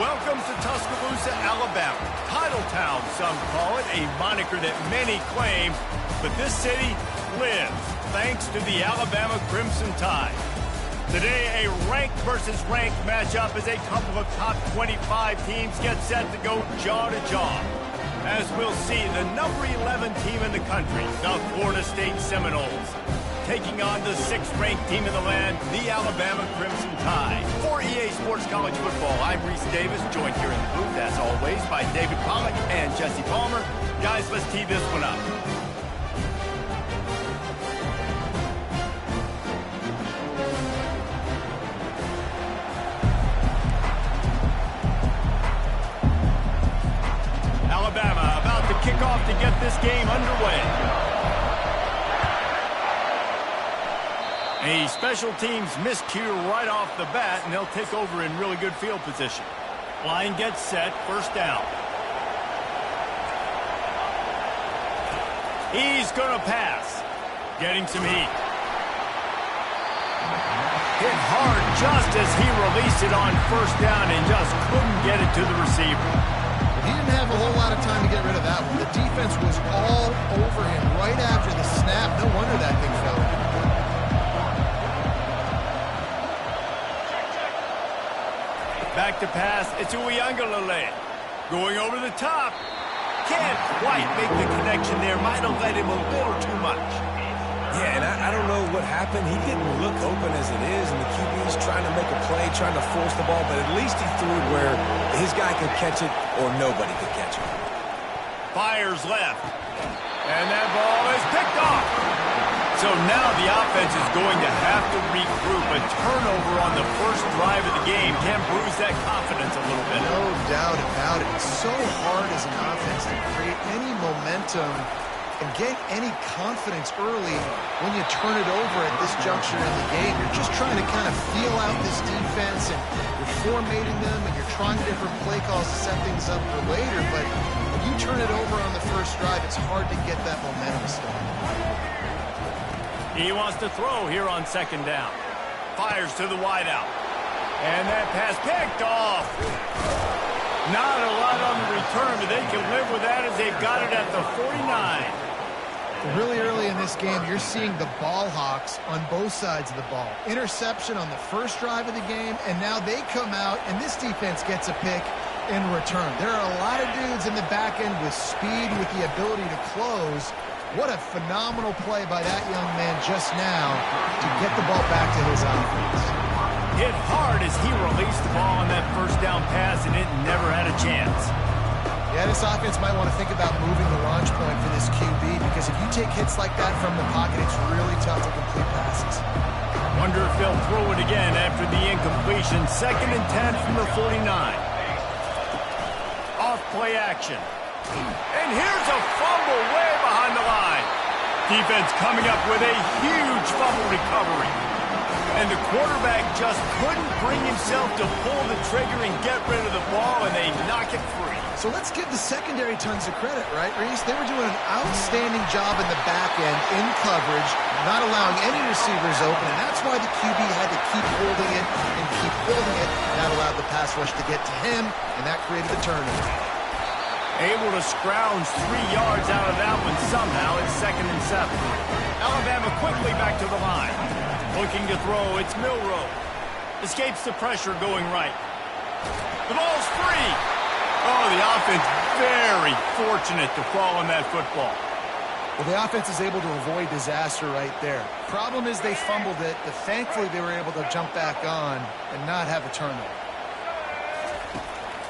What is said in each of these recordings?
Welcome to Tuscaloosa, Alabama. Titletown, some call it, a moniker that many claim, but this city lives thanks to the Alabama Crimson Tide. Today, a ranked versus ranked matchup as a couple of top 25 teams get set to go jaw to jaw. As we'll see, the number 11 team in the country, the Florida State Seminoles, taking on the 6th-ranked team in the land, the Alabama Crimson Tide. For EA Sports College Football, I'm Reese Davis, joined here in the booth, as always, by David Pollack and Jesse Palmer. Guys, let's tee this one up. Alabama about to kick off to get this game underway. A special teams miscue right off the bat, and they'll take over in really good field position. Line gets set, first down. He's going to pass. Getting some heat. Hit hard just as he released it on first down and just couldn't get it to the receiver. He didn't have a whole lot of time to get rid of that one. The defense was all over him right after the snap. No wonder that thing fell. Back to pass, it's Uiagalelei. Going over the top. Can't quite make the connection there. Might have let him a little too much. Yeah, and I don't know what happened. He didn't look open as it is, and the QB's trying to make a play, trying to force the ball, but at least he threw it where his guy could catch it or nobody could catch it. Fires left. And that ball is picked off. So now the offense is going to have to regroup. A turnover on the first drive of the game can bruise that confidence a little bit. No doubt about it. It's so hard as an offense to create any momentum and get any confidence early when you turn it over at this juncture in the game. You're just trying to kind of feel out this defense, and you're formatting them, and you're trying different play calls to set things up for later. But when you turn it over on the first drive, it's hard to get that momentum started. He wants to throw here on second down. Fires to the wideout. And that pass picked off. Not a lot on the return, but they can live with that as they've got it at the 49. Really early in this game, you're seeing the ball hawks on both sides of the ball. Interception on the first drive of the game, and now they come out, and this defense gets a pick in return. There are a lot of dudes in the back end with speed, with the ability to close. What a phenomenal play by that young man just now to get the ball back to his offense. Hit hard as he released the ball on that first down pass, and it never had a chance. Yeah, this offense might want to think about moving the launch point for this QB, because if you take hits like that from the pocket, it's really tough to complete passes. Wonder if they'll throw it again after the incompletion. 2nd and 10 from the 49. Off play action. And here's a fumble way behind the line. Defense coming up with a huge fumble recovery. And the quarterback just couldn't bring himself to pull the trigger and get rid of the ball, and they knock it free. So let's give the secondary tons of credit, right, Reese? They were doing an outstanding job in the back end, in coverage, not allowing any receivers open, and that's why the QB had to keep holding it and keep holding it. That allowed the pass rush to get to him, and that created the turnover. Able to scrounge 3 yards out of that one somehow. It's 2nd and 7. Alabama quickly back to the line. Looking to throw, it's Milroe. Escapes the pressure going right. The ball's free. Oh, the offense very fortunate to fall on that football. Well, the offense is able to avoid disaster right there. Problem is they fumbled it, but thankfully they were able to jump back on and not have a turnover.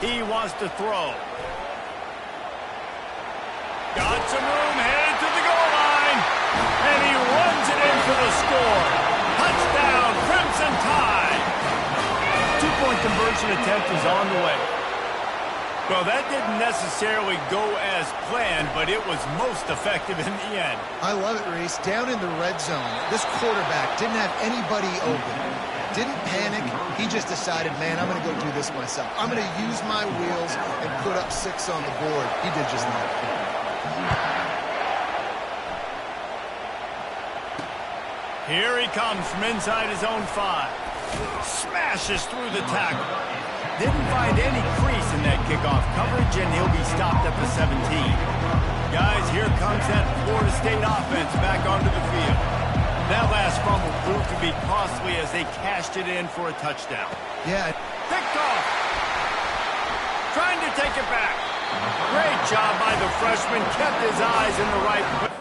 He wants to throw. Got some room, headed to the goal line, and he runs it in for the score. Touchdown, Crimson Tide. 2-point conversion attempt is on the way. Well, that didn't necessarily go as planned, but it was most effective in the end. I love it, Reese. Down in the red zone, this quarterback didn't have anybody open. Didn't panic. He just decided, man, I'm going to go do this myself. I'm going to use my wheels and put up 6 on the board. He did just that. Here he comes from inside his own 5. Smashes through the tackle. Didn't find any crease in that kickoff coverage, and he'll be stopped at the 17. Guys, here comes that Florida State offense back onto the field. That last fumble proved to be costly as they cashed it in for a touchdown. Yeah. Picked off. Trying to take it back. Great job by the freshman. Kept his eyes in the right place.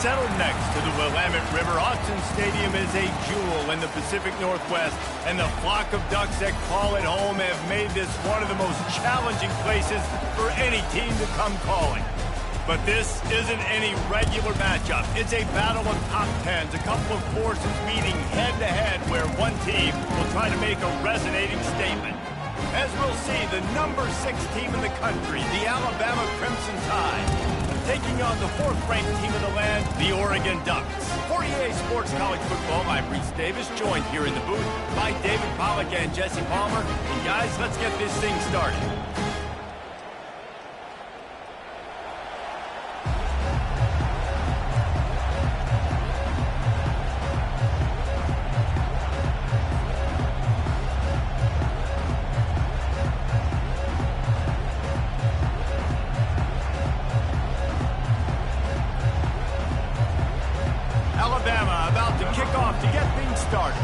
Settled next to the Willamette River, Autzen Stadium is a jewel in the Pacific Northwest, and the flock of Ducks that call it home have made this one of the most challenging places for any team to come calling. But this isn't any regular matchup. It's a battle of top tens, a couple of forces meeting head-to-head where one team will try to make a resonating statement. As we'll see, the number 6 team in the country, the Alabama Crimson Tide, taking on the 4th-ranked team of the land, the Oregon Ducks. For EA Sports College Football, I'm Reese Davis, joined here in the booth by David Pollack and Jesse Palmer. And guys, let's get this thing started. Alabama about to kick off to get things started.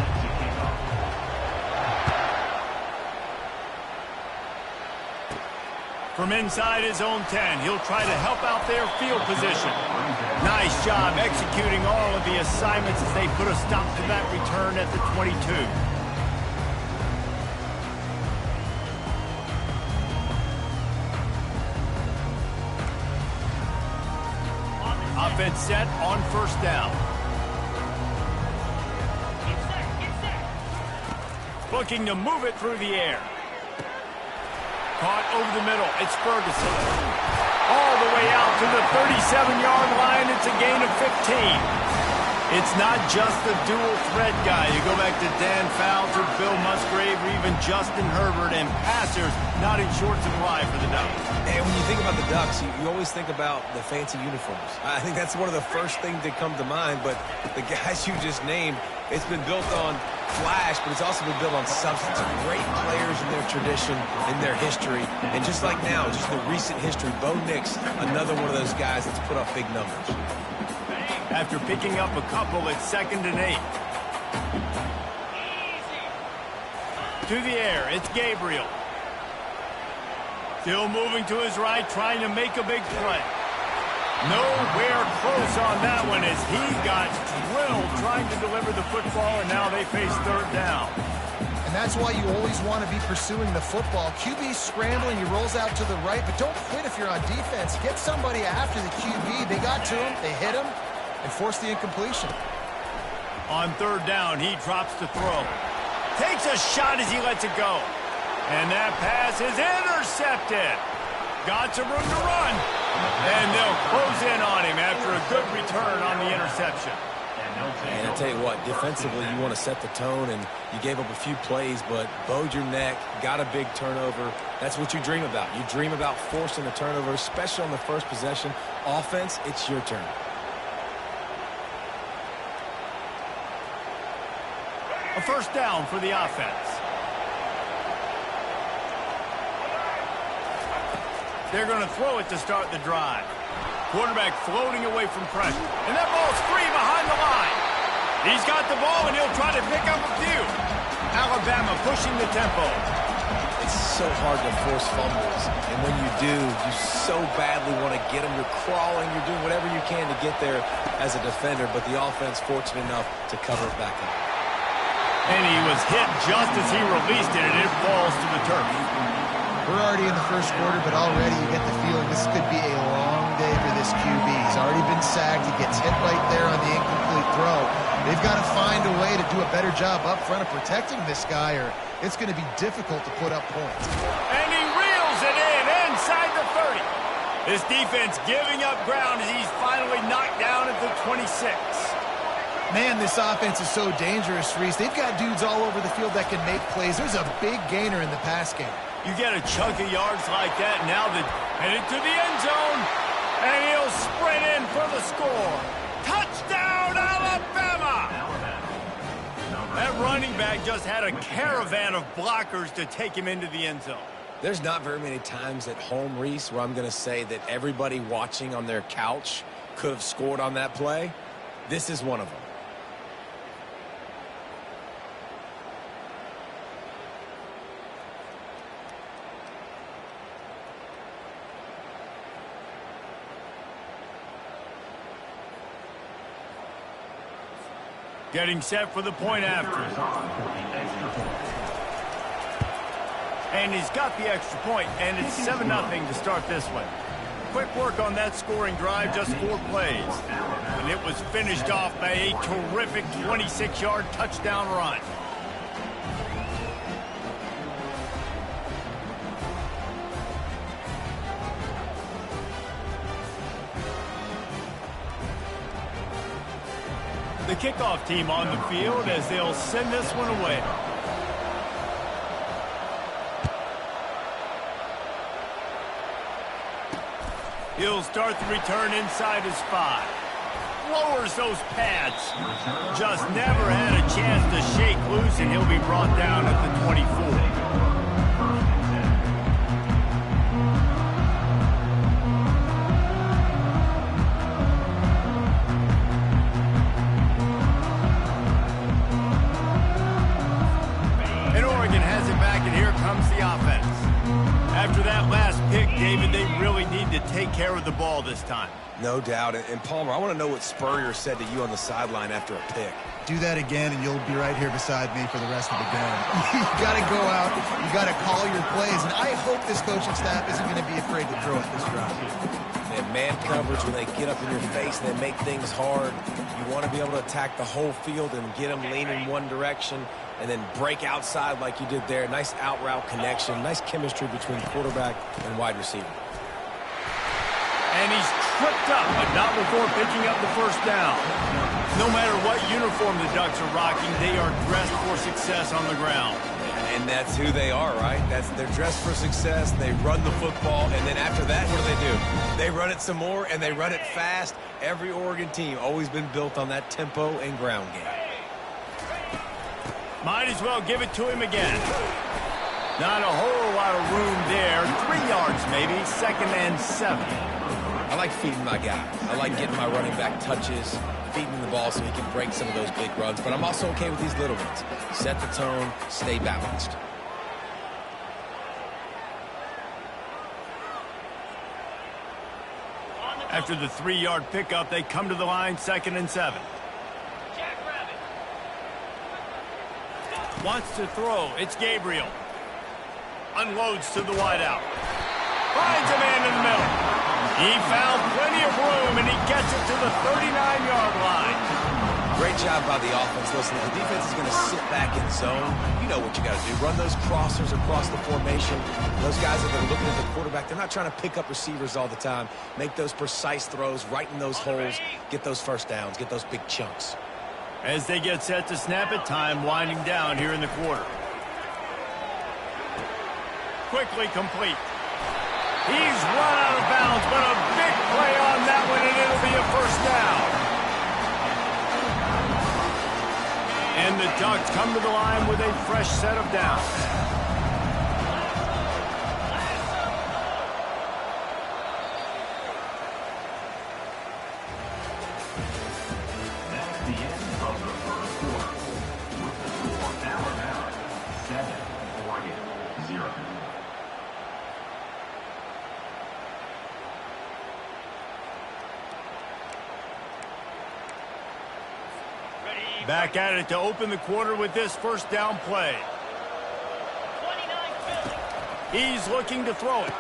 From inside his own 10, he'll try to help out their field position. Nice job executing all of the assignments as they put a stop to that return at the 22. Offense set on first down. Looking to move it through the air. Caught over the middle. It's Ferguson. All the way out to the 37-yard line. It's a gain of 15. It's not just the dual threat guy. You go back to Dan Fouts or Bill Musgrave or even Justin Herbert, and passers not in short supply for the Ducks. And when you think about the Ducks, you always think about the fancy uniforms. I think that's one of the first things that come to mind, but the guys you just named, it's been built on flash, but it's also been built on substance. Great players in their tradition, in their history, and just like now, just the recent history, Bo Nix, another one of those guys that's put up big numbers. After picking up a couple, it's 2nd and 8. To the air, it's Gabriel. Still moving to his right, trying to make a big play. Nowhere close on that one as he got drilled trying to deliver the football, and now they face 3rd down. And that's why you always want to be pursuing the football. QB's scrambling, he rolls out to the right, but don't quit if you're on defense. Get somebody after the QB. They got to him, they hit him, and forced the incompletion. On 3rd down, he drops to throw. Takes a shot as he lets it go. And that pass is intercepted. Got some room to run. And they'll close in on him after a good return on the interception. And I tell you what, defensively, you want to set the tone, and you gave up a few plays, but bowed your neck, got a big turnover. That's what you dream about. You dream about forcing a turnover, especially on the first possession. Offense, it's your turn. A first down for the offense. They're going to throw it to start the drive. Quarterback floating away from pressure. And that ball's free behind the line. He's got the ball, and he'll try to pick up a few. Alabama pushing the tempo. It's so hard to force fumbles. And when you do, you so badly want to get them. You're crawling. You're doing whatever you can to get there as a defender. But the offense fortunate enough to cover it back up. And he was hit just as he released it, and it falls to the turf. We're already in the first quarter, but already you get the feeling this could be a long day for this QB. He's already been sacked. He gets hit right there on the incomplete throw. They've got to find a way to do a better job up front of protecting this guy, or it's going to be difficult to put up points. And he reels it in inside the 30. This defense giving up ground as he's finally knocked down at the 26. Man, this offense is so dangerous, Reese. They've got dudes all over the field that can make plays. There's a big gainer in the pass game. You get a chunk of yards like that, now they're headed to the end zone, and he'll sprint in for the score. Touchdown, Alabama! That running back just had a caravan of blockers to take him into the end zone. There's not very many times at home, Reese, where I'm going to say that everybody watching on their couch could have scored on that play. This is one of them. Getting set for the point after. And he's got the extra point, and it's 7-0 to start this one. Quick work on that scoring drive, just 4 plays. And it was finished off by a terrific 26-yard touchdown run. The kickoff team on the field as they'll send this one away. He'll start the return inside his 5. Lowers those pads. Just never had a chance to shake loose, and he'll be brought down at the 24. After that last pick, David, they really need to take care of the ball this time. No doubt. And Palmer, I want to know what Spurrier said to you on the sideline after a pick. Do that again, and you'll be right here beside me for the rest of the game. You got to go out. You got to call your plays, and I hope this coaching staff isn't going to be afraid to throw it this round. And man coverage, when they get up in your face and they make things hard, you want to be able to attack the whole field and get them leaning one direction and then break outside like you did there. Nice out route connection, nice chemistry between quarterback and wide receiver. And he's tripped up, but not before picking up the first down. No matter what uniform the Ducks are rocking, they are dressed for success on the ground. And that's who they are, right? They're dressed for success. They run the football, and then after that, what do? They run it some more, and they run it fast. Every Oregon team always been built on that tempo and ground game. Might as well give it to him again. Not a whole lot of room there. 3 yards maybe, 2nd and 7. I like feeding my guy. I like getting my running back touches, feeding him the ball so he can break some of those big runs. But I'm also okay with these little ones. Set the tone, stay balanced. After the 3-yard pickup, they come to the line, 2nd and 7. Wants to throw. It's Gabriel. Unloads to the wideout. Finds a man in the middle. He found plenty of room, and he gets it to the 39-yard line. Great job by the offense. Listen, if the defense is going to sit back in zone, you know what you got to do. Run those crossers across the formation. Those guys that are looking at the quarterback, they're not trying to pick up receivers all the time. Make those precise throws right in those holes. Get those first downs. Get those big chunks. As they get set to snap it, time winding down here in the quarter. Quickly complete. He's run out of bounds, but a big play on that one, and it'll be a first down. And the Ducks come to the line with a fresh set of downs. That's the end of the first quarter. With the score Alabama 7, Oregon 0. Back at it to open the quarter with this first down play. He's looking to throw it,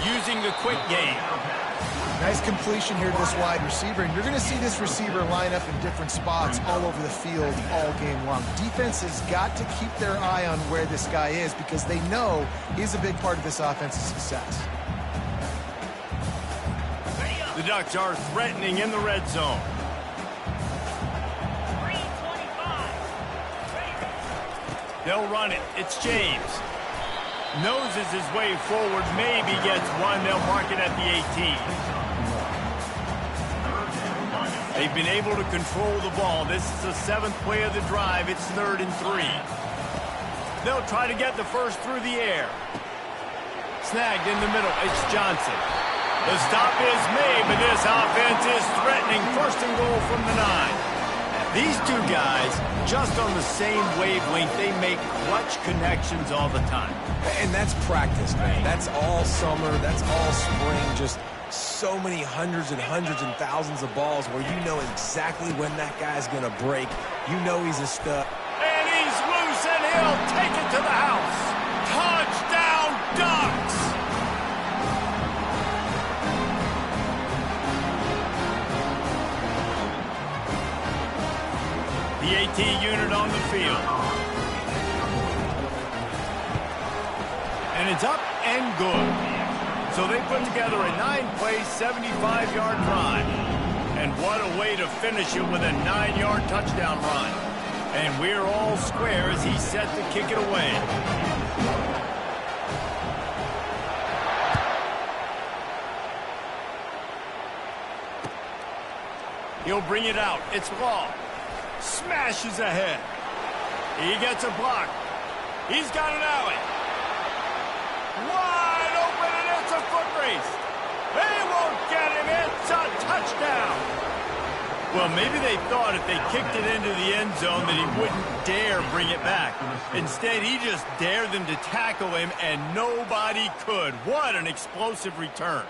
using the quick game. Nice completion here to this wide receiver, and you're going to see this receiver line up in different spots all over the field all game long. Defense has got to keep their eye on where this guy is because they know he's a big part of this offense's success. The Ducks are threatening in the red zone. They'll run it. It's James. Noses his way forward, maybe gets one. They'll mark it at the 18. They've been able to control the ball. This is the 7th play of the drive. It's 3rd and 3. They'll try to get the first through the air. Snagged in the middle. It's Johnson. The stop is made, but this offense is threatening. 1st and goal from the 9. These two guys, just on the same wavelength, they make clutch connections all the time. And that's practice, man. That's all summer. That's all spring. Just so many hundreds and thousands of balls where you know exactly when that guy's going to break. You know he's a stud. And he's loose, and he'll take it to the house. Touchdown, Ducks! The AT unit on the field. And it's up and good. So they put together a 9-play, 75-yard drive. And what a way to finish it with a 9-yard touchdown run. And we're all square as he's set to kick it away. He'll bring it out. It's Law. Smashes ahead. He gets a block. He's got an alley. Wide open, and it's a foot race. They won't get him. It's a touchdown. Well, maybe they thought if they kicked it into the end zone that he wouldn't dare bring it back. Instead, he just dared them to tackle him, and nobody could. What an explosive return.